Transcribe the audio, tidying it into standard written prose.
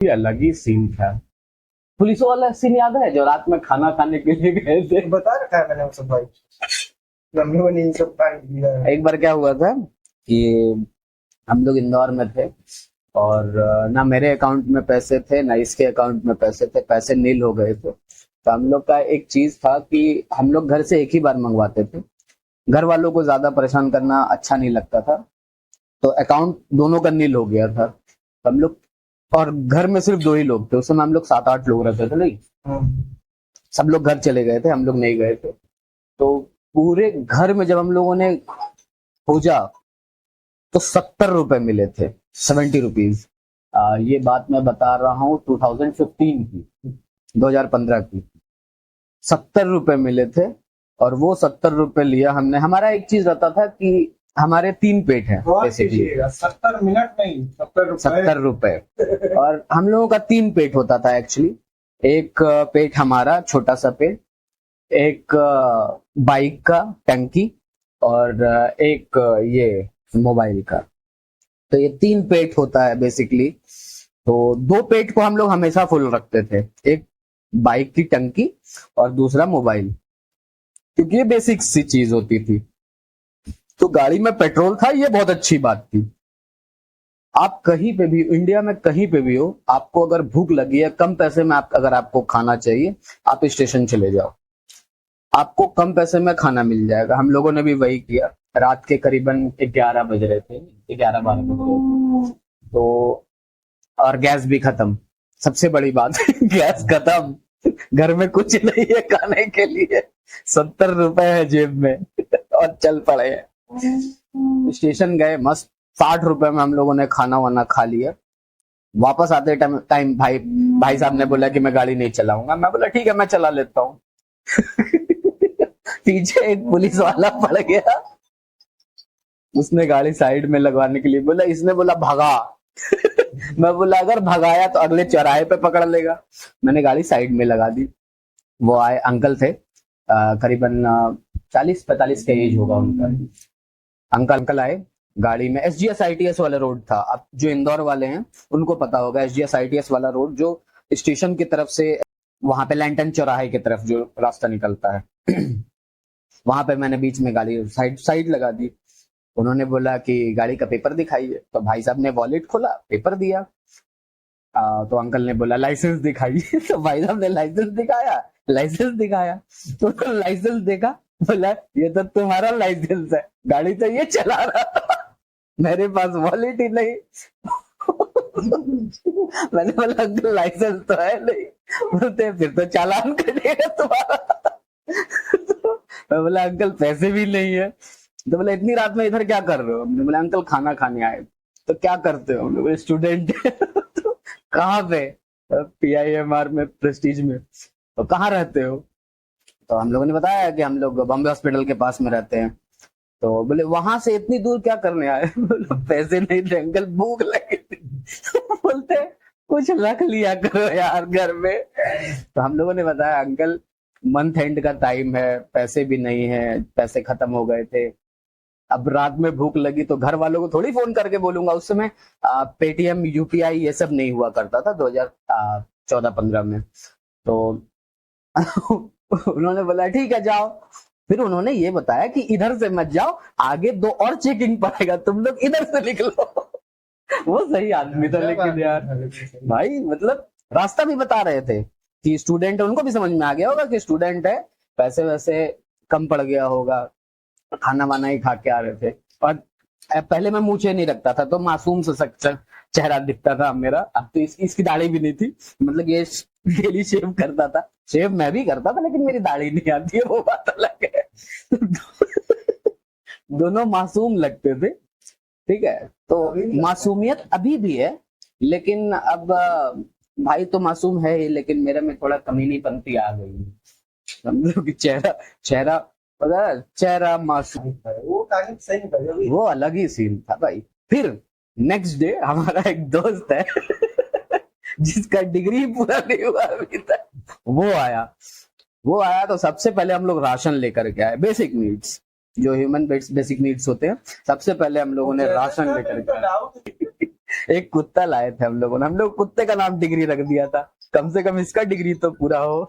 ये अलग ही सीन था। पुलिस वाला सीन याद है जो रात में खाना खाने के लिए गए थे? बता रखा है मैंने वो सब भाई, मम्मी ने ये सब कांड किया है। एक बार क्या हुआ था कि हम लोग इंदौर में थे और ना मेरे अकाउंट में पैसे थे ना इसके अकाउंट में पैसे थे, पैसे नील हो गए थे। तो हम लोग का एक चीज था कि हम लोग घर से एक ही बार मंगवाते थे, घर वालों को ज्यादा परेशान करना अच्छा नहीं लगता था। तो अकाउंट दोनों का नील हो गया था। तो हम लोग, और घर में सिर्फ दो ही लोग थे उस समय, हम लोग 7-8 लोग रहते थे नहीं, सब लोग घर चले गए थे, हम लोग नहीं गए थे। तो पूरे घर में जब हम लोगों ने खोजा तो 70 रुपए मिले थे, 70 रुपीज। ये बात मैं बता रहा हूँ 2015 की, 2015 की। 70 रुपए मिले थे और वो 70 रुपए लिया हमने। हमारा एक चीज रहता था कि हमारे 3 पेट हैं बेसिकली, 70 मिनट नहीं, 70 रुपए। 70 रुपए। और हम लोगों का 3 पेट होता था एक्चुअली। एक पेट हमारा छोटा सा पेट, एक बाइक का टंकी, और एक ये मोबाइल का। तो ये 3 पेट होता है बेसिकली। तो 2 पेट को हम लोग हमेशा फुल रखते थे, एक बाइक की टंकी और दूसरा मोबाइल, क्योंकि ये बेसिक सी चीज होती थी। तो गाड़ी में पेट्रोल था, ये बहुत अच्छी बात थी। आप कहीं पे भी इंडिया में कहीं पे भी हो, आपको अगर भूख लगी है, कम पैसे में अगर आपको खाना चाहिए, आप स्टेशन चले जाओ, आपको कम पैसे में खाना मिल जाएगा। हम लोगों ने भी वही किया। रात के करीबन 11 बज रहे थे, 11-12 बज रहे थे। तो और गैस भी खत्म, सबसे बड़ी बात गैस खत्म, घर में कुछ नहीं है खाने के लिए, 70 रुपए है जेब में और चल पड़े हैं। स्टेशन गए, मस्त 60 रुपए में हम लोगों ने खाना वाना खा लिया। वापस आते टाइम भाई भाई साहब ने बोला कि मैं गाड़ी नहीं चलाऊंगा। मैं बोला ठीक है, मैं चला लेता हूँ। पीछे एक पुलिस वाला पड़ गया, उसने गाड़ी साइड में लगवाने के लिए बोला, इसने बोला भगा। मैं बोला अगर भगाया तो अगले चौराहे पे पकड़ लेगा। मैंने गाड़ी साइड में लगा दी। वो आए, अंकल थे, करीबन 40-45 का एज होगा उनका। अंकल आए गाड़ी में। SGS ITS वाला रोड था, अब जो इंदौर वाले हैं उनको पता होगा, SGS ITS वाला रोड जो स्टेशन की तरफ से वहां पे लैंटन चौराहे की तरफ जो रास्ता निकलता है वहां पे मैंने बीच में गाड़ी साइड लगा दी। उन्होंने बोला कि गाड़ी का पेपर दिखाइए, तो भाई साहब ने वॉलेट खोला, पेपर दिया। तो अंकल ने बोला लाइसेंस दिखाइए। तो भाई साहब ने लाइसेंस दिखाया। तो लाइसेंस देखा, बोला ये तो तुम्हारा लाइसेंस है, गाड़ी तो ये चला रहा था, मेरे पास वॉलेट ही नहीं। मैंने बोला अंकल लाइसेंस तो है नहीं। बोलते फिर तो चालान कटेगा तुम्हारा। तो मैं बोला अंकल पैसे भी नहीं है। तो बोला इतनी रात में इधर क्या कर रहे हो? हमने बोला अंकल खाना खाने आए। तो क्या करते हो? हमने बोला स्टूडेंट। तो कहाँ पे? PIMR में, प्रेस्टीज में। तो कहाँ रहते हो? तो हम लोगों ने बताया कि हम लोग बॉम्बे हॉस्पिटल के पास में रहते हैं। तो बोले वहां से इतनी दूर क्या करने आए? बोले पैसे नहीं थे अंकल, भूख लगी थी। बोलते कुछ रख लिया करो यार घर में। तो हम लोगों ने बताया अंकल मंथ एंड का टाइम है, पैसे भी नहीं है, पैसे खत्म हो गए थे। अब रात में भूख लगी तो घर वालों को थोड़ी फोन करके बोलूंगा। उस समय पेटीएम UPI ये सब नहीं हुआ करता था 2014-15 में। तो उन्होंने बोला ठीक है जाओ। फिर उन्होंने ये बताया कि इधर से मत जाओ, आगे 2 और चेकिंग पड़ेगा, तुम लोग इधर से निकलो। वो सही आदमी था लेकिन यार, भाई मतलब रास्ता भी बता रहे थे कि स्टूडेंट है, उनको भी समझ में आ गया होगा कि स्टूडेंट है, पैसे वैसे कम पड़ गया होगा, खाना वाना ही खा के आ रहे थे। और पहले मैं मूछे नहीं रखता था तो मासूम सा चेहरा दिखता था मेरा। अब तो इसकी दाढ़ी भी नहीं थी, मतलब ये डेली शेव करता था। शेव मैं भी करता था लेकिन मेरी दाढ़ी नहीं आती है, वो बात अलग है। दोनों मासूम लगते थे, ठीक है। तो मासूमियत अभी भी है, लेकिन अब भाई तो मासूम है ही, लेकिन मेरे में थोड़ा कमीनीपंती आ गई है। समझो कि चेहरा चेहरा पता है, चेहरा मासूम, वो कहानी सही निकल वो अलग ही सीन था भाई। फिर नेक्स्ट डे हमारा एक दोस्त है जिसका डिग्री पूरा नहीं हुआ अभी तक, वो आया तो सबसे पहले हम लोग राशन लेकर के आए, बेसिक नीड्स, जो ह्यूमन बेसिक नीड्स होते हैं, सबसे पहले हम लोगों ने राशन लेकर के आए। एक कुत्ता लाए थे हम लोगों ने, हम लोग कुत्ते का नाम डिग्री रख दिया था, कम से कम इसका डिग्री तो पूरा हो।